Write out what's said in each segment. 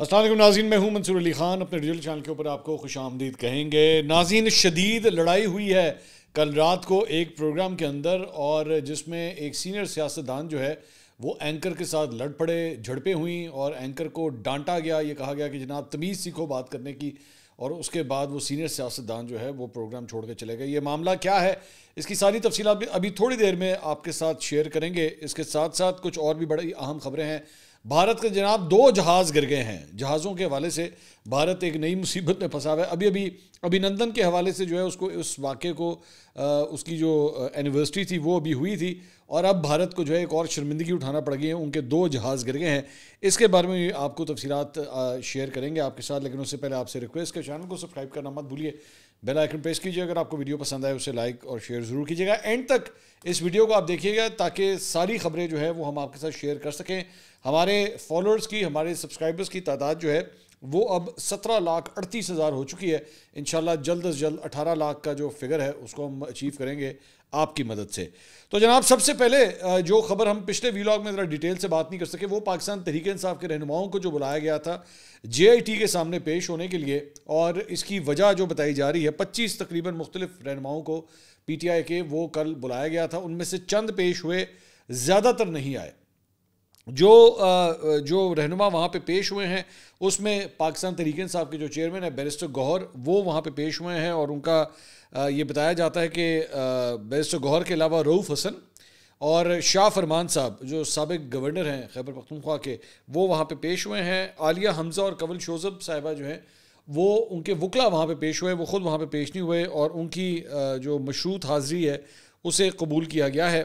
السلام علیکم ناظرین، میں ہوں منصور علی خان. اپنے ڈیجیٹل چینل کے اوپر آپ کو خوش آمدید کہیں گے. ناظرین، شدید لڑائی ہوئی ہے کل رات کو ایک پروگرام کے اندر، اور جس میں ایک سینئر سیاستدان جو ہے وہ اینکر کے ساتھ لڑ پڑے، جھڑپیں ہوئیں اور اینکر کو ڈانٹا گیا. یہ کہا گیا کہ جناب تمیز سیکھو بات کرنے کی، اور اس کے بعد وہ سینئر سیاستدان جو ہے وہ پروگرام چھوڑ کے چلے گئے. یہ معاملہ کیا ہے، اس کی ساری تفصیلات ابھی تھوڑی دیر میں آپ کے ساتھ شیئر کریں گے. اس کے ساتھ ساتھ کچھ اور بھی بڑی اہم خبریں ہیں. بھارت کے جناب 2 جہاز گر گئے ہیں. جہازوں کے حوالے سے بھارت ایک نئی مصیبت میں پھنسا ہوا ہے. ابھی نندن کے حوالے سے جو ہے اس واقعے کو اس کی جو اینیورسری تھی وہ ابھی ہوئی تھی، اور اب بھارت کو جو ہے ایک اور شرمندگی اٹھانا پڑ گئی ہے. ان کے 2 جہاز گر گئے ہیں. اس کے بارے میں آپ کو تفصیلات شیئر کریں گے آپ کے ساتھ، لیکن اس سے پہلے آپ سے ریکویسٹ کہ چینل کو سبسکرائب کرنا مت بھولیے. بیل آئیکن پریس کیجیے. اگر آپ کو ویڈیو پسند آئے اسے لائک اور شیئر ضرور کیجیے گا. اینڈ تک اس ویڈیو کو آپ دیکھیے گا تاکہ ساری خبریں جو ہے وہ ہم آپ کے ساتھ شیئر کر سکیں. ہمارے فالوورز کی، ہمارے سبسکرائبرز کی تعداد جو ہے وہ اب 17,38,000 ہو چکی ہے. انشاءاللہ جلد از جلد 18 لاکھ کا جو فگر ہے اس کو ہم اچیو کریں گے آپ کی مدد سے. تو جناب سب سے پہلے جو خبر ہم پچھلے ویلاگ میں ذرا ڈیٹیل سے بات نہیں کر سکے، وہ پاکستان تحریک انصاف کے رہنماؤں کو جو بلایا گیا تھا JIT کے سامنے پیش ہونے کے لیے، اور اس کی وجہ جو بتائی جا رہی ہے 25 تقریباً مختلف رہنماؤں کو PTI کے وہ کل بلایا گیا تھا. ان میں سے چند پیش ہوئے، زیادہ تر نہیں آئے. جو رہنما وہاں پہ پیش ہوئے ہیں اس میں پاکستان تحریک انصاف کے جو چیئرمین ہے بیرسٹر گوہر، وہ وہاں پہ پیش ہوئے ہیں. اور ان کا یہ بتایا جاتا ہے کہ بیرسٹر گوہر کے علاوہ رؤف حسن اور شاہ فرمان صاحب جو سابق گورنر ہیں خیبر پختونخوا کے، وہ وہاں پہ پیش ہوئے ہیں. عالیہ حمزہ اور کنول شوذب صاحبہ جو ہیں وہ ان کے وکلا وہاں پہ پیش ہوئے، وہ خود وہاں پہ پیش نہیں ہوئے، اور ان کی جو مشروط حاضری ہے اسے قبول کیا گیا ہے،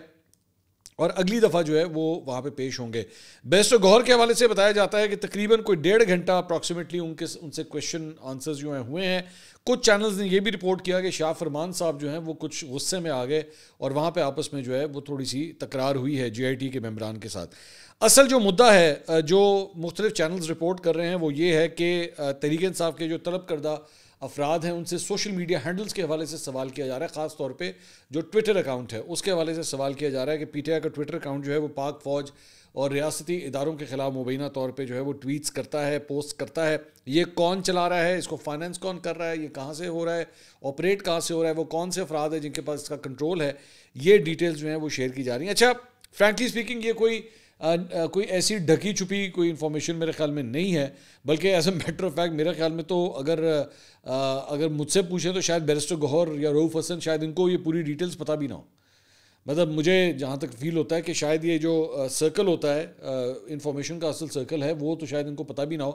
اور اگلی دفعہ جو ہے وہ وہاں پہ پیش ہوں گے. بیرسٹر گوہر کے حوالے سے بتایا جاتا ہے کہ تقریباً کوئی 1.5 گھنٹہ اپروکسیمیٹلی ان سے کویشچن آنسرز جو ہیں ہوئے ہیں. کچھ چینلز نے یہ بھی رپورٹ کیا کہ شاہ فرمان صاحب جو ہیں وہ کچھ غصے میں آ گئے، اور وہاں پہ آپس میں جو ہے وہ تھوڑی سی تکرار ہوئی ہے JIT کے ممبران کے ساتھ. اصل جو مدعا ہے جو مختلف چینلز رپورٹ کر رہے ہیں وہ یہ ہے کہ تحریک انصاف کے جو طلب کردہ افراد ہیں ان سے سوشل میڈیا ہینڈلز کے حوالے سے سوال کیا جا رہا ہے. خاص طور پہ جو ٹویٹر اکاؤنٹ ہے اس کے حوالے سے سوال کیا جا رہا ہے کہ PTI کا ٹویٹر اکاؤنٹ جو ہے وہ پاک فوج اور ریاستی اداروں کے خلاف مبینہ طور پہ جو ہے وہ ٹویٹس کرتا ہے، پوسٹ کرتا ہے. یہ کون چلا رہا ہے، اس کو فائنینس کون کر رہا ہے، یہ کہاں سے ہو رہا ہے، آپریٹ کہاں سے ہو رہا ہے، وہ کون سے افراد ہیں جن کے پاس اس کا کنٹرول ہے، یہ ڈیٹیلز جو ہیں وہ شیئر کی جا رہی ہیں. اچھا، فرینکلی اسپیکنگ یہ کوئی ایسی ڈھکی چھپی کوئی انفارمیشن میرے خیال میں نہیں ہے، بلکہ as a matter of fact میرے خیال میں تو اگر مجھ سے پوچھیں تو شاید بیرسٹر گوہر یا رؤف حسن شاید ان کو یہ پوری ڈیٹیلز پتہ بھی نہ ہو. مطلب مجھے جہاں تک فیل ہوتا ہے کہ شاید یہ جو سرکل ہوتا ہے انفارمیشن کا اصل سرکل ہے وہ تو شاید ان کو پتہ بھی نہ ہو.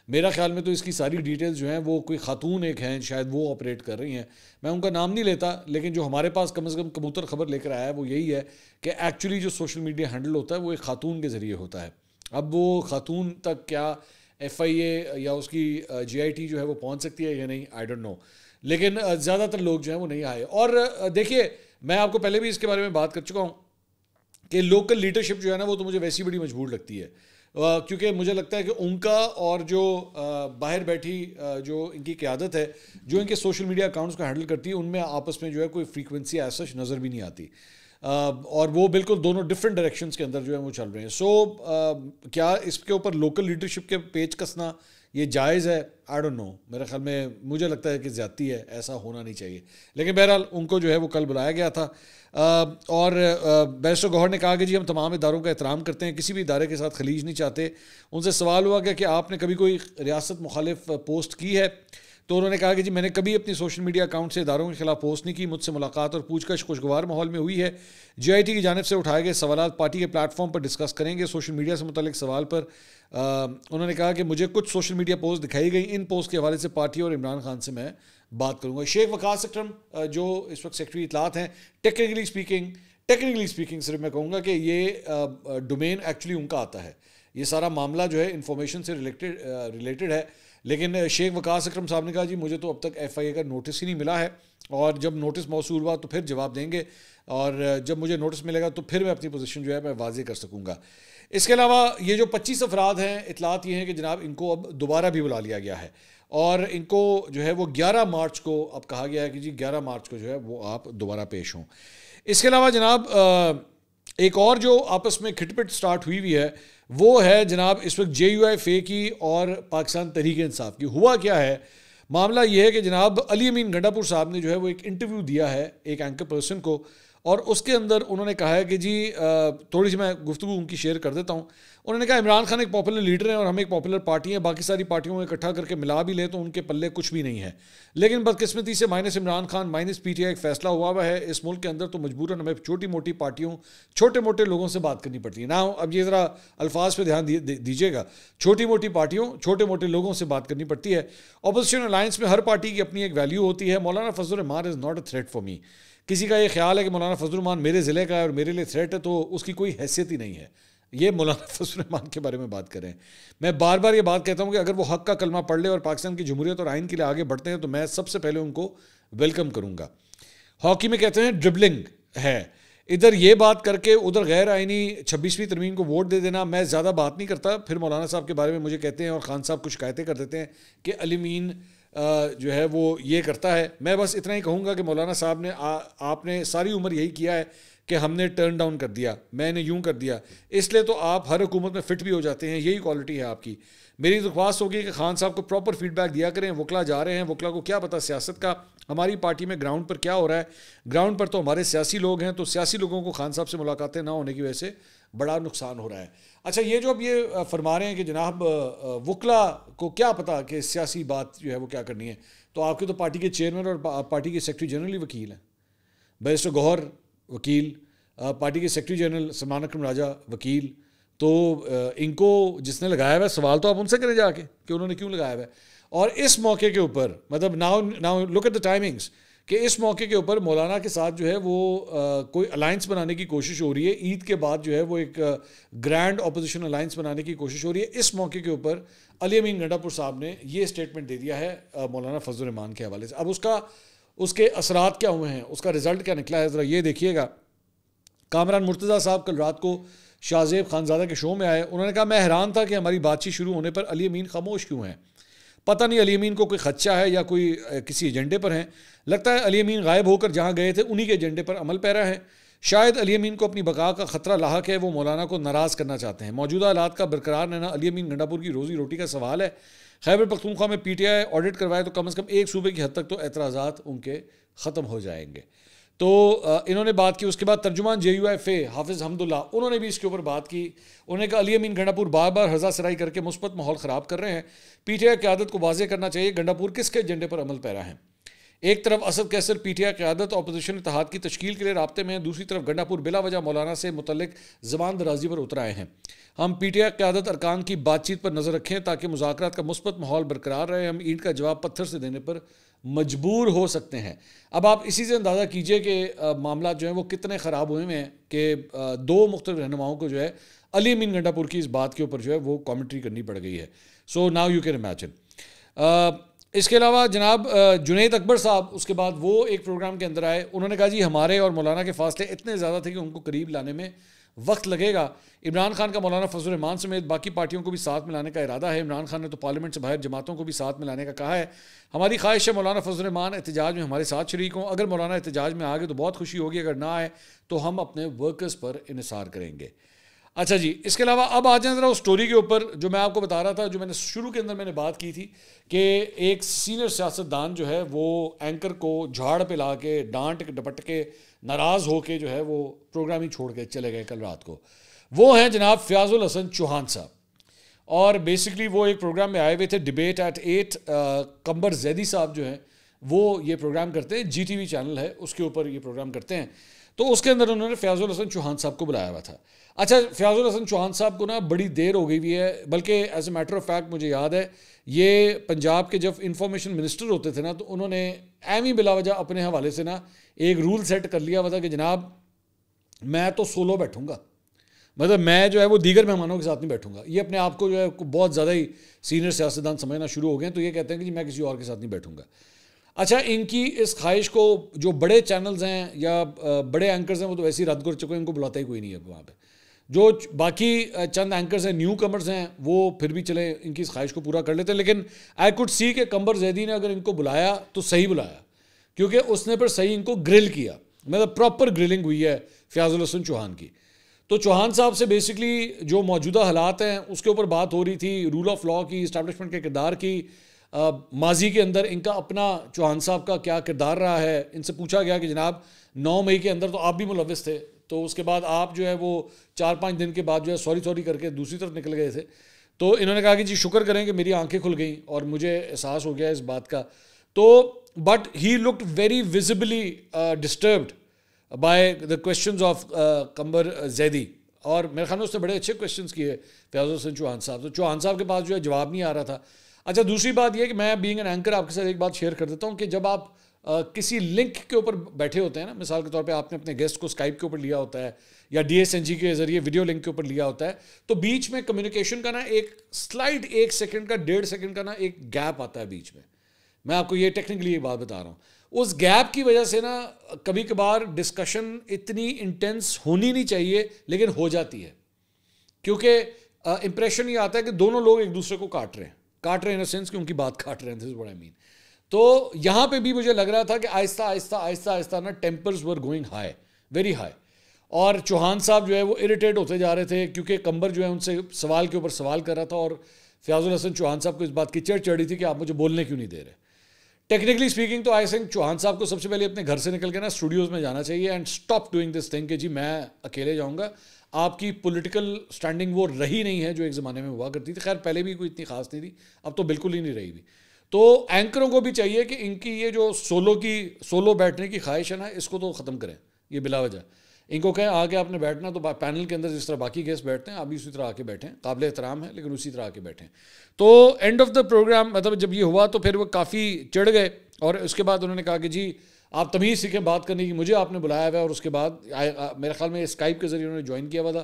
میرا خیال میں تو اس کی ساری ڈیٹیلز جو ہیں وہ کوئی خاتون ایک ہیں شاید وہ آپریٹ کر رہی ہیں. میں ان کا نام نہیں لیتا، لیکن جو ہمارے پاس کم از کم کبوتر خبر لے کر آیا ہے وہ یہی ہے کہ ایکچولی جو سوشل میڈیا ہینڈل ہوتا ہے وہ ایک خاتون کے ذریعے ہوتا ہے. اب وہ خاتون تک کیا FIA یا اس کی JIT جو ہے وہ پہنچ سکتی ہے یا نہیں، آئی ڈونٹ نو. لیکن زیادہ تر لوگ جو ہیں وہ نہیں آئے. اور دیکھیے، میں آپ کو پہلے بھی اس کے بارے میں بات کر چکا ہوں کہ لوکل لیڈرشپ جو ہے نا وہ تو مجھے ویسی بڑی مجبور لگتی ہے، کیونکہ مجھے لگتا ہے کہ ان کا اور جو باہر بیٹھی جو ان کی قیادت ہے جو ان کے سوشل میڈیا اکاؤنٹس کو ہینڈل کرتی ہے ان میں آپس میں جو ہے کوئی فریکوینسی ایسا نظر بھی نہیں آتی، اور وہ بالکل دونوں ڈفرینٹ ڈائریکشنز کے اندر جو ہے وہ چل رہے ہیں. سو کیا اس کے اوپر لوکل لیڈرشپ کے پیچ کسنا یہ جائز ہے؟ I don't know. میرے خیال میں مجھے لگتا ہے کہ زیادتی ہے، ایسا ہونا نہیں چاہیے. لیکن بہرحال ان کو جو ہے وہ کل بلایا گیا تھا، اور بیرسٹر گوہر نے کہا کہ جی ہم تمام اداروں کا احترام کرتے ہیں، کسی بھی ادارے کے ساتھ خلیج نہیں چاہتے. ان سے سوال ہوا کہ آپ نے کبھی کوئی ریاست مخالف پوسٹ کی ہے؟ تو انہوں نے کہا کہ جی میں نے کبھی اپنی سوشل میڈیا اکاؤنٹ سے اداروں کے خلاف پوسٹ نہیں کی. مجھ سے ملاقات اور پوچھ گچھ خوشگوار ماحول میں ہوئی ہے. JIT کی جانب سے اٹھائے گئے سوالات پارٹی کے پلیٹ فارم پر ڈسکس کریں گے. سوشل میڈیا سے متعلق سوال پر انہوں نے کہا کہ مجھے کچھ سوشل میڈیا پوسٹ دکھائی گئی، ان پوسٹ کے حوالے سے پارٹی اور عمران خان سے میں بات کروں گا. شیخ وقاص اکرم جو اس وقت سیکرٹری اطلاعات ہیں، ٹیکنیکلی اسپیکنگ صرف میں کہوں گا کہ یہ ڈومین ایکچولی ان کا آتا ہے. یہ سارا معاملہ جو ہے انفارمیشن سے ریلیٹڈ ہے. لیکن شیخ وقاص اکرم صاحب نے کہا جی مجھے تو اب تک FIA کا نوٹس ہی نہیں ملا ہے، اور جب نوٹس موصول ہوا تو پھر جواب دیں گے، اور جب مجھے نوٹس ملے گا تو پھر میں اپنی پوزیشن جو ہے میں واضح کر سکوں گا. اس کے علاوہ یہ جو 25 افراد ہیں، اطلاعات یہ ہیں کہ جناب ان کو اب دوبارہ بھی بلا لیا گیا ہے، اور ان کو جو ہے وہ 11 مارچ کو اب کہا گیا ہے کہ جی 11 مارچ کو جو ہے وہ آپ دوبارہ پیش ہوں. اس کے علاوہ جناب ایک اور جو آپس میں کھٹ پٹ سٹارٹ ہوئی ہے وہ ہے جناب اس وقت JUIF کی اور پاکستان تحریک انصاف کی. ہوا کیا ہے, معاملہ یہ ہے کہ جناب علی امین گنڈاپور صاحب نے جو ہے وہ ایک انٹرویو دیا ہے ایک اینکر پرسن کو, اور اس کے اندر انہوں نے کہا ہے کہ جی تھوڑی سی میں گفتگو ان کی شیئر کر دیتا ہوں. انہوں نے کہا عمران خان ایک پاپولر لیڈر ہیں اور ہم ایک پاپولر پارٹی ہیں, باقی ساری پارٹیوں کو اکٹھا کر کے ملا بھی لیں تو ان کے پلے کچھ بھی نہیں ہے, لیکن بدقسمتی سے minus Imran Khan minus PTI ایک فیصلہ ہوا ہے اس ملک کے اندر, تو مجبوراً ہمیں چھوٹی موٹی پارٹیوں چھوٹے موٹے لوگوں سے بات کرنی پڑتی ہے. نا اب یہ ذرا الفاظ پہ دھیان دیجیے گا, چھوٹی موٹی پارٹیوں چھوٹے موٹے لوگوں سے بات کرنی پڑتی ہے. اپوزیشن الائنس میں ہر پارٹی کی اپنی ایک ویلیو ہوتی ہے. Maulana Fazl ur Rahman is not a threat for me. کسی کا یہ خیال ہے کہ مولانا فضل الرحمان میرے ضلع کا ہے اور میرے لیے تھریٹ ہے تو اس کی کوئی حیثیت ہی نہیں ہے. یہ مولانا فضل الرحمان کے بارے میں بات کریں. میں بار بار یہ بات کہتا ہوں کہ اگر وہ حق کا کلمہ پڑھ لے اور پاکستان کی جمہوریت اور آئین کے لیے آگے بڑھتے ہیں تو میں سب سے پہلے ان کو ویلکم کروں گا. ہاکی میں کہتے ہیں ڈربلنگ ہے, ادھر یہ بات کر کے ادھر غیر آئینی 26ویں ترمیم کو ووٹ دے دینا. میں زیادہ بات نہیں کرتا, پھر مولانا صاحب کے بارے میں مجھے کہتے ہیں اور خان صاحب کچھ شکایتیں کر دیتے ہیں کہ علی امین جو ہے وہ یہ کرتا ہے. میں بس اتنا ہی کہوں گا کہ مولانا صاحب نے آپ نے ساری عمر یہی کیا ہے کہ ہم نے ٹرن ڈاؤن کر دیا, میں نے یوں کر دیا, اس لیے تو آپ ہر حکومت میں فٹ بھی ہو جاتے ہیں. یہی کوالٹی ہے آپ کی. میری درخواست ہوگی کہ خان صاحب کو پراپر فیڈ بیک دیا کریں. وکلا جا رہے ہیں, وکلا کو کیا پتہ سیاست کا, ہماری پارٹی میں گراؤنڈ پر کیا ہو رہا ہے. گراؤنڈ پر تو ہمارے سیاسی لوگ ہیں, تو سیاسی لوگوں کو خان صاحب سے ملاقاتیں نہ ہونے کی وجہ سے بڑا نقصان ہو رہا ہے. اچھا, یہ جو اب یہ فرما رہے ہیں کہ جناب وکلا کو کیا پتہ کہ سیاسی بات جو ہے وہ کیا کرنی ہے, تو آپ کے تو پارٹی کے چیئرمین اور پارٹی کے سیکرٹری جنرل ہی وکیل ہیں. بیرسٹر گوہر وکیل, پارٹی کے سیکرٹری جنرل سلمان اکرم راجہ وکیل. تو ان کو جس نے لگایا ہوا ہے سوال تو آپ ان سے کریں جا کے کہ انہوں نے کیوں لگایا ہوا ہے. اور اس موقع کے اوپر مطلب now look at the timings کہ اس موقع کے اوپر مولانا کے ساتھ جو ہے وہ کوئی الائنس بنانے کی کوشش ہو رہی ہے. عید کے بعد جو ہے وہ ایک گرینڈ اپوزیشن الائنس بنانے کی کوشش ہو رہی ہے. اس موقع کے اوپر علی امین گنڈاپور صاحب نے یہ اسٹیٹمنٹ دے دیا ہے مولانا فضل الرحمان کے حوالے سے. اب اس کے اثرات کیا ہوئے ہیں, اس کا رزلٹ کیا نکلا ہے, ذرا یہ دیکھیے گا. کامران مرتضیٰ صاحب کل رات کو شاہ زیب خانزادہ کے شو میں آئے. انہوں نے کہا میں حیران تھا کہ ہماری بات چیت شروع ہونے پر علی امین خاموش کیوں ہیں. پتہ نہیں علی امین کو کوئی خدشہ ہے یا کوئی کسی ایجنڈے پر ہیں. لگتا ہے علی امین غائب ہو کر جہاں گئے تھے انہی کے ایجنڈے پر عمل پیرا ہیں. شاید علی امین کو اپنی بقا کا خطرہ لاحق ہے, وہ مولانا کو ناراض کرنا چاہتے ہیں. موجودہ حالات کا برقرار رہنا علی امین گنڈاپور کی روزی روٹی کا سوال ہے. خیبر پختونخوا میں PTI آڈٹ کروائے تو کم از کم ایک صوبے کی حد تک تو اعتراضات ان کے ختم ہو جائیں گے. تو انہوں نے بات کی. اس کے بعد ترجمان JUIF حافظ حمداللہ, انہوں نے بھی اس کے اوپر بات کی. انہوں نے کہا علی امین گنڈاپور بار بار ہرزہ سرائی کر کے مثبت ماحول خراب کر رہے ہیں. PTI قیادت کو واضح کرنا چاہیے گنڈاپور کس کے ایجنڈے پر عمل پیرا ہیں. ایک طرف اسد کیسر PTI قیادت اپوزیشن اتحاد کی تشکیل کے لیے رابطے میں ہیں, دوسری طرف گنڈاپور بلا وجہ مولانا سے متعلق زبان درازی پر اتر آئے ہیں. ہم PTI قیادت ارکان کی بات چیت پر نظر رکھیں تاکہ مذاکرات کا مثبت ماحول برقرار رہے. ہم اینٹ کا جواب پتھر سے دینے پر مجبور ہو سکتے ہیں. اب آپ اسی سے اندازہ کیجئے کہ معاملات جو ہیں وہ کتنے خراب ہوئے ہیں کہ دو مختلف رہنماؤں کو جو ہے علی امین گنڈاپور کی اس بات کے اوپر جو ہے وہ کامنٹری کرنی پڑ گئی ہے. So now you can imagine. اس کے علاوہ جناب جنید اکبر صاحب اس کے بعد وہ ایک پروگرام کے اندر آئے. انہوں نے کہا جی ہمارے اور مولانا کے فاصلے اتنے زیادہ تھے کہ ان کو قریب لانے میں وقت لگے گا. عمران خان کا مولانا فضل الرحمان سمیت باقی پارٹیوں کو بھی ساتھ ملانے کا ارادہ ہے. عمران خان نے تو پارلیمنٹ سے باہر جماعتوں کو بھی ساتھ ملانے کا کہا ہے. ہماری خواہش ہے مولانا فضل الرحمان احتجاج میں ہمارے ساتھ شریک ہوں. اگر مولانا احتجاج میں آ گئے تو بہت خوشی ہوگی, اگر نہ آئے تو ہم اپنے ورکرز پر انحصار کریں گے. اچھا جی, اس کے علاوہ اب آ جائیں ذرا اس سٹوری کے اوپر جو میں آپ کو بتا رہا تھا, جو میں نے شروع کے اندر میں نے بات کی تھی کہ ایک سینئر سیاستدان جو ہے وہ اینکر کو جھاڑ پہ لا کے ڈانٹ ڈپٹ کے ناراض ہو کے جو ہے وہ پروگرام ہی چھوڑ کے چلے گئے کل رات کو. وہ ہیں جناب فیاض الحسن چوہان صاحب, اور بیسکلی وہ ایک پروگرام میں آئے ہوئے تھے ڈیبیٹ ایٹ 8. قمبر زیدی صاحب جو ہیں وہ یہ پروگرام کرتے ہیں, GTV چینل ہے اس کے اوپر یہ پروگرام کرتے ہیں. تو اس کے اندر انہوں نے فیاض الحسن چوہان صاحب کو بلایا ہوا تھا. اچھا, فیاض الحسن چوہان صاحب کو نا بڑی دیر ہو گئی ہوئی ہے, بلکہ as a matter of fact مجھے یاد ہے یہ پنجاب کے جب انفارمیشن منسٹر ہوتے تھے نا تو انہوں نے ایویں بلا وجہ اپنے حوالے سے نا ایک رول سیٹ کر لیا ہوا تھا کہ جناب میں تو سولو بیٹھوں گا, مطلب میں جو ہے وہ دیگر مہمانوں کے ساتھ نہیں بیٹھوں گا. یہ اپنے آپ کو جو ہے بہت زیادہ ہی سینئر سیاستدان سمجھنا شروع ہو گئے ہیں, تو یہ کہتے ہیں کہ جی میں کسی اور کے ساتھ نہیں بیٹھوں گا. اچھا, ان کی اس خواہش کو جو بڑے چینلز ہیں یا بڑے اینکرز ہیں وہ تو ویسے ہی رد کر چکے ہیں, ان کو بلاتا ہی کوئی نہیں ہے وہاں پہ. جو باقی چند اینکرز ہیں نیو کمرز ہیں وہ پھر بھی چلے ان کی اس خواہش کو پورا کر لیتے ہیں. لیکن آئی کوڈ سی کہ قمبر زیدی نے اگر ان کو بلایا تو صحیح بلایا, کیونکہ اس نے پھر صحیح ان کو گرل کیا, مطلب پراپر گرلنگ ہوئی ہے فیاض الحسن چوہان کی. تو چوہان صاحب سے بیسکلی جو موجودہ حالات ہیں اس کے اوپر بات ہو رہی تھی، رول آف لاء کی، اسٹیبلشمنٹ کے کردار کی، ماضی کے اندر ان کا اپنا چوہان صاحب کا کیا کردار رہا ہے. ان سے پوچھا گیا کہ جناب 9 مئی کے اندر تو آپ بھی ملوث تھے، تو اس کے بعد آپ جو ہے وہ 4-5 دن کے بعد جو ہے سوری کر کے دوسری طرف نکل گئے تھے. تو انہوں نے کہا کہ جی شکر کریں کہ میری آنکھیں کھل گئیں اور مجھے احساس ہو گیا اس بات کا. تو but he looked very ویزیبلی disturbed by the questions of Qambar Zaidi, اور میرے خیال میں اس نے بڑے اچھے کوشچنس کیے فیاض الحسن چوہان صاحب. تو چوہان صاحب کے پاس جو ہے جواب نہیں آ رہا تھا. اچھا دوسری بات یہ کہ میں بینگ این اینکر آپ کے ساتھ ایک بات شیئر کر دیتا ہوں کہ جب آپ کسی لنک کے اوپر بیٹھے ہوتے ہیں نا، مثال کے طور پہ آپ نے اپنے گیسٹ کو اسکائپ کے اوپر لیا ہوتا ہے یا DSNG کے ذریعے ویڈیو لنک کے اوپر لیا ہوتا ہے، تو بیچ میں کمیونیکیشن کا نا ایک سلائڈ 1 سیکنڈ کا 1.5 سیکنڈ کا نا ایک گیپ آتا ہے بیچ میں. میں آپ کو یہ ٹیکنیکلی ایک بات بتا رہا ہوں. اس گیپ کی وجہ سے نا کبھی کبھار ڈسکشن اتنی انٹینس ہونی نہیں چاہیے لیکن ہو جاتی ہے، کیونکہ امپریشن یہ آتا ہے کہ دونوں لوگ ایک دوسرے کو کاٹ رہے ہیں ان سینس کہ ان کی بات کاٹ رہے ہیں. دس از واٹ آئی مین. تو یہاں پہ بھی مجھے لگ رہا تھا کہ آہستہ نا tempers were going high, very high. اور چوہان صاحب جو ہے وہ اریٹیٹ ہوتے جا رہے تھے کیونکہ قمبر جو ہے ان سے سوال کے اوپر سوال کر رہا تھا، اور فیاض الحسن چوہان صاحب کو اس بات کی چڑھ چڑھی تھی کہ آپ مجھے بولنے کیوں نہیں دے رہے. ٹیکنیکلی اسپیکنگ تو آئی تھنک چوہان صاحب کو سب سے پہلے اپنے گھر سے نکل کے نا اسٹوڈیوز میں جانا چاہیے and stop doing this thing کہ جی میں اکیلے جاؤں گا. آپ کی پولیٹیکل سٹینڈنگ وہ رہی نہیں ہے جو ایک زمانے میں ہوا کرتی تھی. خیر پہلے بھی کوئی اتنی خاص نہیں تھی، اب تو بالکل ہی نہیں رہی بھی. تو اینکروں کو بھی چاہیے کہ ان کی یہ جو سولو بیٹھنے کی خواہش ہے نا، اس کو تو ختم کریں. یہ بلا وجہ ان کو کہیں آ کے آپ نے بیٹھنا تو پینل کے اندر جس طرح باقی گیسٹ بیٹھتے ہیں آپ بھی اسی طرح آ کے بیٹھیں. قابل احترام ہے لیکن اسی طرح آ کے بیٹھیں. تو اینڈ آف دا پروگرام مطلب جب یہ ہوا تو پھر وہ کافی چڑھ گئے، اور اس کے بعد انہوں نے کہا کہ جی آپ تمیز سیکھیں بات کرنے کی، مجھے آپ نے بلایا ہوا ہے. اور اس کے بعد میرے خیال میں اسکائپ کے ذریعے انہوں نے جوائن کیا ہوا تھا،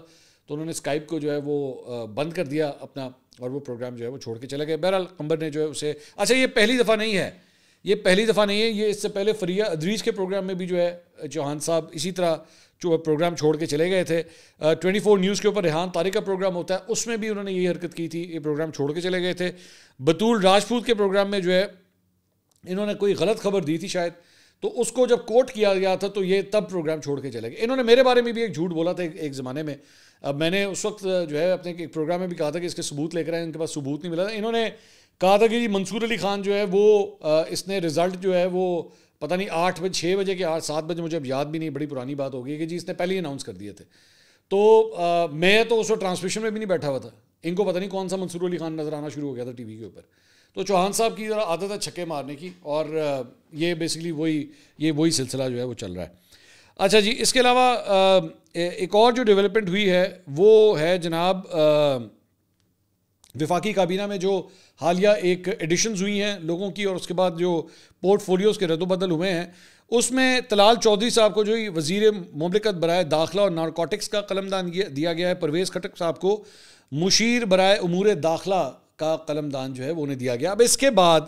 تو انہوں نے اسکائپ کو جو ہے وہ بند کر دیا اپنا، اور وہ پروگرام جو ہے وہ چھوڑ کے چلے گئے. بہرحال قمبر نے جو ہے اسے، اچھا یہ پہلی دفعہ نہیں ہے، یہ اس سے پہلے فریہ ادریس کے پروگرام میں بھی جو ہے چوہان صاحب اسی طرح جو پروگرام چھوڑ کے چلے گئے تھے. 24 نیوز کے اوپر ریحان طارق کا پروگرام ہوتا ہے، اس میں بھی انہوں نے یہی حرکت کی تھی، یہ پروگرام چھوڑ کے چلے گئے تھے. بطول راجپوت کے پروگرام میں جو ہے انہوں نے کوئی غلط خبر دی تھی شاید، تو اس کو جب کوٹ کیا گیا تھا تو یہ تب پروگرام چھوڑ کے چلے گئے. انہوں نے میرے بارے میں بھی ایک جھوٹ بولا تھا ایک زمانے میں. اب میں نے اس وقت جو ہے اپنے ایک پروگرام میں بھی کہا تھا کہ اس کے ثبوت لے کر آئے، ان کے پاس ثبوت نہیں ملا تھا. انہوں نے کہا تھا کہ جی منصور علی خان جو ہے وہ اس نے رزلٹ جو ہے وہ پتہ نہیں 8 بجے 6 بجے کے 7 بجے، مجھے اب یاد بھی نہیں، بڑی پرانی بات ہو گئی کہ جی اس نے پہلے ہی اناؤنس کر دیے تھے. تو میں تو اس وقت ٹرانسمیشن میں بھی نہیں بیٹھا ہوا تھا، ان کو پتہ نہیں کون سا منصور علی خان نظر آنا شروع ہو گیا تھا ٹی وی کے اوپر. تو چوہان صاحب کی ذرا عادت ہے چھکے مارنے کی، اور یہ بیسکلی وہی سلسلہ جو ہے وہ چل رہا ہے. اچھا جی، اس کے علاوہ ایک اور جو ڈیولپمنٹ ہوئی ہے وہ ہے جناب وفاقی کابینہ میں جو حالیہ ایک ایڈیشنز ہوئی ہیں لوگوں کی، اور اس کے بعد جو پورٹ فولیوز کے رد و بدل ہوئے ہیں، اس میں طلال چودھری صاحب کو جو وزیر مملکت برائے داخلہ اور نارکوٹکس کا قلمدان دیا گیا ہے. پرویز خٹک صاحب کو مشیر برائے امور داخلہ کا قلمدان جو ہے وہ انہیں دیا گیا. اب اس کے بعد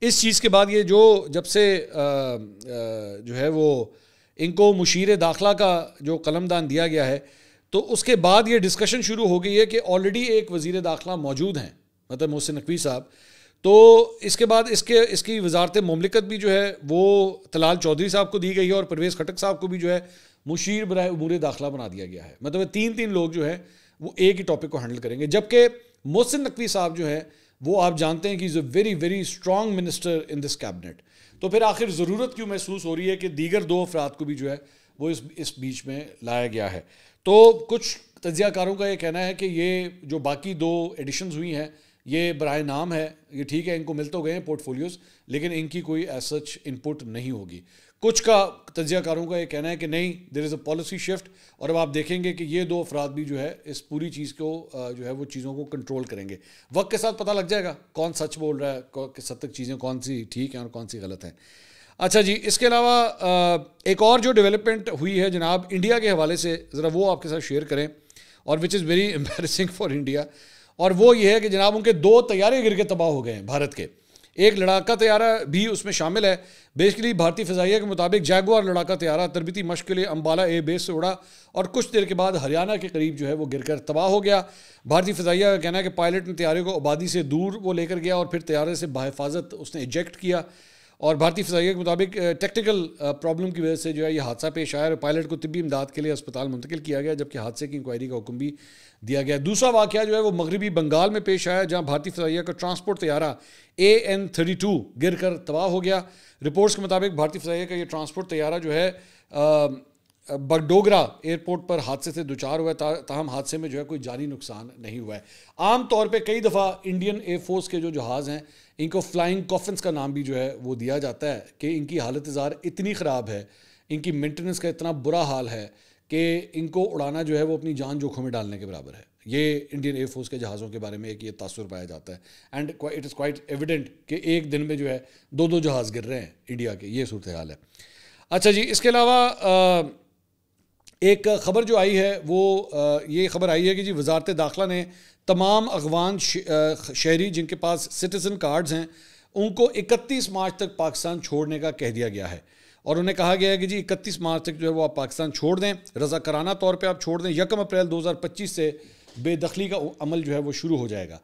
اس چیز کے بعد یہ جو جب سے جو ہے وہ ان کو مشیر داخلہ کا جو قلمدان دیا گیا ہے، تو اس کے بعد یہ ڈسکشن شروع ہو گئی ہے کہ آلریڈی ایک وزیر داخلہ موجود ہیں، مطلب محسن نقوی صاحب. تو اس کے بعد اس کی وزارت مملکت بھی جو ہے وہ طلال چودھری صاحب کو دی گئی ہے، اور پرویز خٹک صاحب کو بھی جو ہے مشیر برائے امور داخلہ بنا دیا گیا ہے. مطلب 3 لوگ جو ہیں وہ ایک ہی ٹاپک کو ہینڈل کریں گے. جبکہ محسن نقوی صاحب جو ہے وہ آپ جانتے ہیں کہ is a very very strong minister in this cabinet. تو پھر آخر ضرورت کیوں محسوس ہو رہی ہے کہ دیگر 2 افراد کو بھی جو ہے وہ اس بیچ میں لایا گیا ہے. تو کچھ تجزیہ کاروں کا یہ کہنا ہے کہ یہ جو باقی 2 ایڈیشنز ہوئی ہیں یہ برائے نام ہے، یہ ٹھیک ہے ان کو مل تو گئے ہیں پورٹ فولیوز، لیکن ان کی کوئی ایز سچ ان پٹ نہیں ہوگی. کچھ کا تجزیہ کاروں کا یہ کہنا ہے کہ نہیں، دیر از اے پالیسی شفٹ، اور اب آپ دیکھیں گے کہ یہ 2 افراد بھی جو ہے اس پوری چیز کو جو ہے وہ چیزوں کو کنٹرول کریں گے. وقت کے ساتھ پتہ لگ جائے گا کون سچ بول رہا ہے، کس حد تک چیزیں کون سی ٹھیک ہیں اور کون سی غلط ہیں. اچھا جی، اس کے علاوہ ایک اور جو ڈیولپمنٹ ہوئی ہے جناب انڈیا کے حوالے سے، ذرا وہ آپ کے ساتھ شیئر کریں، اور which is very embarrassing for India. اور وہ یہ ہے کہ جناب ان کے 2 طیارے گر کے تباہ ہو گئے ہیں بھارت کے. ایک لڑاکا طیارہ بھی اس میں شامل ہے. بیسکلی بھارتی فضائیہ کے مطابق جیگوار لڑاکا طیارہ تربیتی مشق کے لیے امبالہ ایئر بیس سے اڑا، اور کچھ دیر کے بعد ہریانہ کے قریب جو ہے وہ گر کر تباہ ہو گیا. بھارتی فضائیہ کا کہنا ہے کہ پائلٹ نے طیارے کو آبادی سے دور وہ لے کر گیا، اور پھر طیارے سے بحفاظت اس نے ایجیکٹ کیا. اور بھارتی فضائیہ کے مطابق ٹیکنیکل پرابلم کی وجہ سے جو ہے یہ حادثہ پیش آیا اور پائلٹ کو طبی امداد کے لیے اسپتال منتقل کیا گیا، جبکہ حادثے کی انکوائری کا حکم بھی دیا گیا۔ دوسرا واقعہ جو ہے وہ مغربی بنگال میں پیش آیا، جہاں بھارتی فضائیہ کا ٹرانسپورٹ طیارہ AN-32 گر کر تباہ ہو گیا۔ رپورٹس کے مطابق بھارتی فضائیہ کا یہ ٹرانسپورٹ طیارہ جو ہے بگڈوگرا ایئرپورٹ پر حادثے سے دوچار ہوا ہے، تاہم حادثے میں جو ہے کوئی جانی نقصان نہیں ہوا ہے۔ عام طور پہ کئی دفعہ انڈین ایئر فورس کے جو جہاز ہیں ان کو فلائنگ کافنس کا نام بھی جو ہے وہ دیا جاتا ہے کہ ان کی حالت زار اتنی خراب ہے، ان کی مینٹیننس کا اتنا برا حال ہے کہ ان کو اڑانا جو ہے وہ اپنی جان جوکھوں میں ڈالنے کے برابر ہے۔ یہ انڈین ایئر فورس کے جہازوں کے بارے میں ایک یہ تاثر پایا جاتا ہے، and it is quite evident کہ ایک دن میں جو ہے 2 جہاز گر رہے ہیں انڈیا کے، یہ صورتحال ہے۔ اچھا جی، اس کے علاوہ ایک خبر جو آئی ہے وہ یہ خبر آئی ہے کہ جی وزارت داخلہ نے تمام افغان شہری جن کے پاس سٹیزن کارڈز ہیں ان کو 31 مارچ تک پاکستان چھوڑنے کا کہہ دیا گیا ہے، اور انہیں کہا گیا ہے کہ جی 31 مارچ تک جو ہے وہ آپ پاکستان چھوڑ دیں، رضاکارانہ طور پہ آپ چھوڑ دیں۔ 1 اپریل 2025 سے بے دخلی کا عمل جو ہے وہ شروع ہو جائے گا۔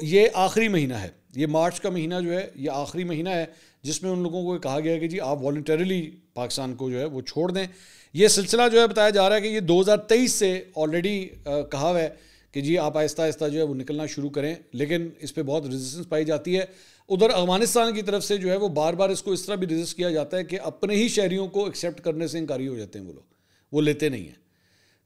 یہ آخری مہینہ ہے، یہ مارچ کا مہینہ جو ہے یہ آخری مہینہ ہے جس میں ان لوگوں کو کہا گیا ہے کہ جی آپ والنٹریلی پاکستان کو جو ہے وہ چھوڑ دیں۔ یہ سلسلہ جو ہے بتایا جا رہا ہے کہ یہ 2023 سے آلریڈی کہا ہوا ہے کہ جی آپ آہستہ آہستہ جو ہے وہ نکلنا شروع کریں، لیکن اس پہ بہت ریزسٹنس پائی جاتی ہے۔ ادھر افغانستان کی طرف سے جو ہے وہ بار بار اس کو اس طرح بھی ریزسٹ کیا جاتا ہے کہ اپنے ہی شہریوں کو ایکسیپٹ کرنے سے انکاری ہو جاتے ہیں، وہ لوگ وہ لیتے نہیں ہیں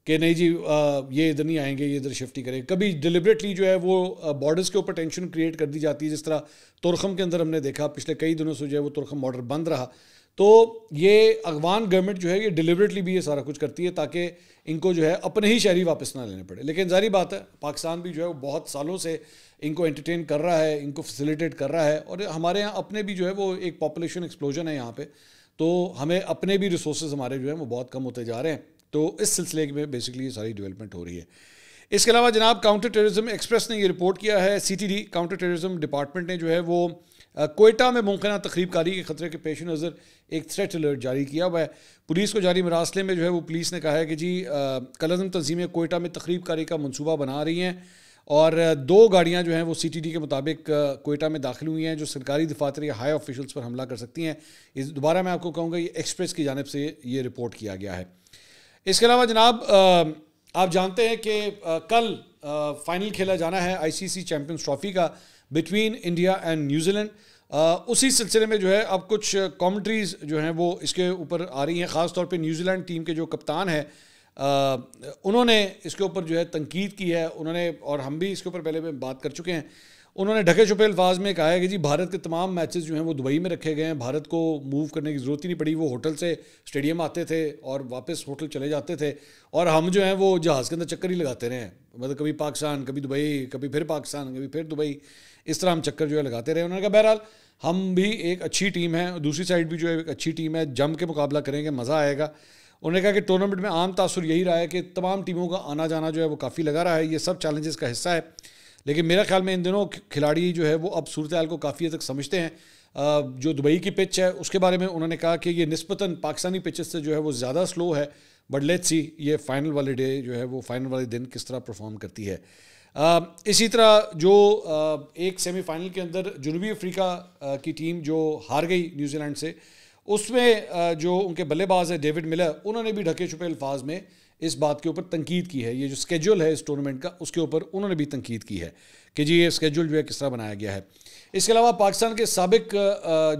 کہ نہیں جی یہ ادھر نہیں آئیں گے، یہ ادھر شفٹ ہی کریں۔ کبھی ڈیلیبریٹلی جو ہے وہ بارڈرز کے اوپر ٹینشن کریٹ کر دی جاتی ہے، جس طرح ترخم کے اندر ہم نے دیکھا پچھلے کئی دنوں سے جو ہے وہ ترخم بارڈر بند رہا۔ تو یہ افغان گورنمنٹ جو ہے یہ ڈیلیبریٹلی بھی یہ سارا کچھ کرتی ہے تاکہ ان کو جو ہے اپنے ہی شہری واپس نہ لینے پڑے، لیکن ظاہری بات ہے پاکستان بھی جو ہے وہ بہت سالوں سے ان کو انٹرٹین کر رہا ہے، ان کو فیسیلیٹیٹ کر رہا ہے، اور ہمارے یہاں اپنے بھی جو ہے وہ ایک پاپولیشن ایکسپلوژن ہے یہاں پہ، تو ہمیں اپنے بھی ریسورسز ہمارے جو ہیں وہ بہت کم ہوتے جا رہے ہیں، تو اس سلسلے میں بیسکلی یہ ساری ڈیولپمنٹ ہو رہی ہے۔ اس کے علاوہ جناب کاؤنٹر ٹیررزم ایکسپریس نے یہ رپورٹ کیا ہے، CTD کاؤنٹر ٹیررزم ڈپارٹمنٹ نے جو ہے وہ کوئٹہ میں ممکنہ تخریب کاری کے خطرے کے پیش نظر ایک تھریٹ الرٹ جاری کیا ہوا ہے۔ پولیس کو جاری مراسلے میں جو ہے وہ پولیس نے کہا ہے کہ جی کالعدم تنظیمیں کوئٹہ میں تخریب کاری کا منصوبہ بنا رہی ہیں، اور 2 گاڑیاں جو ہیں وہ CTD کے مطابق کوئٹہ میں داخل ہوئی ہیں جو سرکاری دفاتر یا ہائی آفیشلز پر حملہ کر سکتی ہیں۔ دوبارہ میں آپ کو کہوں گا یہ ایکسپریس کی جانب سے یہ رپورٹ کیا گیا ہے۔ اس کے علاوہ جناب آپ جانتے ہیں کہ کل فائنل کھیلا جانا ہے ICC چیمپئنز ٹرافی کا between India and New Zealand. اسی سلسلے میں جو ہے اب کچھ کامنٹریز جو ہیں وہ اس کے اوپر آ رہی ہیں، خاص طور پہ نیوزی لینڈ ٹیم کے جو کپتان ہیں انہوں نے اس کے اوپر جو ہے تنقید کی ہے، انہوں نے، اور ہم بھی اس کے اوپر پہلے میں بات کر چکے ہیں، انہوں نے ڈھکے چھپے الفاظ میں کہا ہے کہ جی بھارت کے تمام میچز جو ہیں وہ دبئی میں رکھے گئے ہیں، بھارت کو موو کرنے کی ضرورت ہی نہیں پڑی، وہ ہوٹل سے اسٹیڈیم آتے تھے اور واپس ہوٹل چلے جاتے تھے، اور ہم جو ہیں وہ جہاز کے اندر چکر ہی لگاتے رہے ہیں، مطلب کبھی پاکستان، کبھی دبئی، کبھی پھر پاکستان، کبھی پھر دبئی، اس طرح ہم چکر جو ہے لگاتے رہے۔ انہوں نے کہا بہرحال ہم بھی ایک اچھی ٹیم ہے، دوسری سائڈ بھی جو ہے ایک اچھی ٹیم ہے، جم کے مقابلہ کریں گے، مزہ آئے گا۔ انہوں نے کہا کہ ٹورنامنٹ میں عام تاثر یہی رہا ہے کہ تمام ٹیموں کا آنا جانا جو ہے وہ کافی لگا رہا ہے، یہ سب چیلنجز کا حصہ ہے، لیکن میرا خیال میں ان دنوں کھلاڑی جو ہے وہ اب صورتحال کو کافی حد تک سمجھتے ہیں۔ جو دبئی کی پچ ہے اس کے بارے میں انہوں نے کہا کہ یہ نسبتاً پاکستانی پچز سے جو ہے وہ زیادہ سلو ہے، بٹ لیٹس سی یہ فائنل والے ڈے جو ہے وہ فائنل والے دن کس طرح پرفارم کرتی ہے۔ اسی طرح جو ایک سیمی فائنل کے اندر جنوبی افریقہ کی ٹیم جو ہار گئی نیوزی لینڈ سے، اس میں جو ان کے بلے باز ہے ڈیوڈ ملر، انہوں نے بھی ڈھکے چھپے الفاظ میں اس بات کے اوپر تنقید کی ہے، یہ جو اسکیجول ہے اس ٹورنامنٹ کا اس کے اوپر انہوں نے بھی تنقید کی ہے کہ جی یہ اسکیجول جو ہے کس طرح بنایا گیا ہے۔ اس کے علاوہ پاکستان کے سابق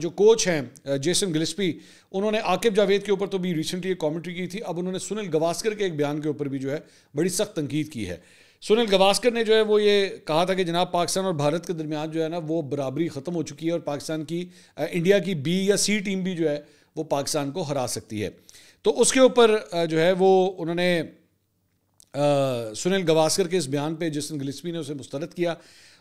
جو کوچ ہیں جیسن گلسپی، انہوں نے عاقب جاوید کے اوپر تو بھی ریسنٹلی ایک کامنٹری کی تھی، اب انہوں نے سنیل گواسکر کے ایک بیان کے اوپر بھی جو ہے بڑی سخت تنقید کی ہے۔ سنیل گواسکر نے جو ہے وہ یہ کہا تھا کہ جناب پاکستان اور بھارت کے درمیان جو ہے نا وہ برابری ختم ہو چکی ہے، اور پاکستان کی انڈیا کی B یا C ٹیم بھی جو ہے وہ پاکستان کو ہرا سکتی ہے۔ تو اس کے اوپر جو ہے وہ انہوں نے سنیل گواسکر کے اس بیان پہ جیسن گلسپی نے اسے مسترد کیا۔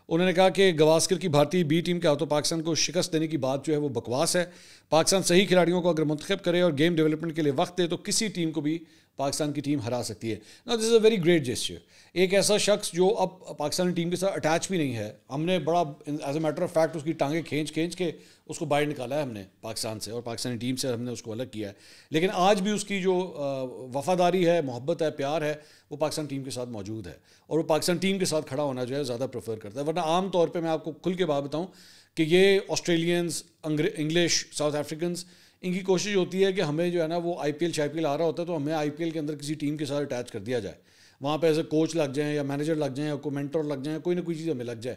انہوں نے کہا کہ گواسکر کی بھارتی B ٹیم کے ہاتھوں پاکستان کو شکست دینے کی بات جو ہے وہ بکواس ہے، پاکستان صحیح کھلاڑیوں کو اگر منتخب کرے اور گیم ڈیولپمنٹ کے لیے وقت دے تو کسی ٹیم کو بھی پاکستان کی ٹیم ہرا سکتی ہے۔ نا دس از اے ویری گریٹ جیسچر، ایک ایسا شخص جو اب پاکستانی ٹیم کے ساتھ اٹیچ بھی نہیں ہے، ہم نے بڑا as a matter of fact اس کی ٹانگیں کھینچ کے اس کو باہر نکالا ہے ہم نے پاکستان سے، اور پاکستانی ٹیم سے ہم نے اس کو الگ کیا ہے، لیکن آج بھی اس کی جو وفاداری ہے، محبت ہے، پیار ہے، وہ پاکستان ٹیم کے ساتھ موجود ہے اور وہ پاکستان ٹیم کے ساتھ کھڑا ہونا جو ہے زیادہ پریفر کرتا ہے. ورنہ عام طور پہ میں آپ کو کھل کے بات بتاؤں کہ یہ آسٹریلینز, انگلش, ساؤتھ افریقنز, ان کی کوشش ہوتی ہے کہ ہمیں جو ہے نا وہ IPL آ رہا ہوتا ہے تو ہمیں IPL کے اندر کسی ٹیم کے ساتھ اٹیچ کر دیا جائے, وہاں پہ ایز اے کوچ لگ جائیں یا مینیجر لگ جائیں یا کوئی مینٹور لگ جائیں, کوئی نہ کوئی چیز ہمیں لگ جائے.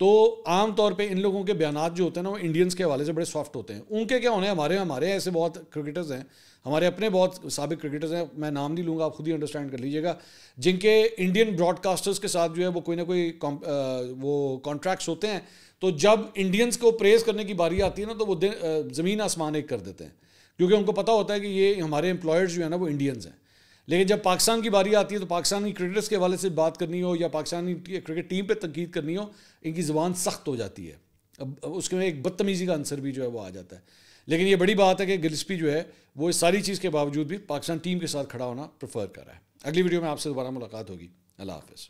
تو عام طور پہ ان لوگوں کے بیانات جو ہوتے ہیں نا وہ انڈینس کے حوالے سے بڑے سافٹ ہوتے ہیں. ان کے کیا ہونے, ہمارے ایسے بہت کرکٹرز ہیں, ہمارے اپنے بہت سابق کرکٹرز ہیں, میں نام نہیں لوں گا, آپ خود ہی انڈرسٹینڈ کر لیجیے گا, جن کے انڈین براڈ کاسٹرز کے ساتھ جو ہے وہ کوئی نہ کوئی وہ کانٹریکٹس ہوتے ہیں. تو جب انڈینس کو پریز کرنے کی باری آتی ہے نا تو وہ زمین آسمان ایک کر دیتے ہیں, کیونکہ ان کو پتہ ہوتا ہے کہ یہ ہمارے امپلائرز جو ہیں نا وہ انڈینز ہیں. لیکن جب پاکستان کی باری آتی ہے تو پاکستانی کرکٹرز کے حوالے سے بات کرنی ہو یا پاکستانی کرکٹ ٹیم پہ تنقید کرنی ہو, ان کی زبان سخت ہو جاتی ہے. اب اس میں ایک بدتمیزی کا عنصر بھی جو ہے وہ آ جاتا ہے. لیکن یہ بڑی بات ہے کہ گلسپی جو ہے وہ اس ساری چیز کے باوجود بھی پاکستان ٹیم کے ساتھ کھڑا ہونا پریفر کر رہا ہے. اگلی ویڈیو میں آپ سے دوبارہ ملاقات ہوگی. اللہ حافظ.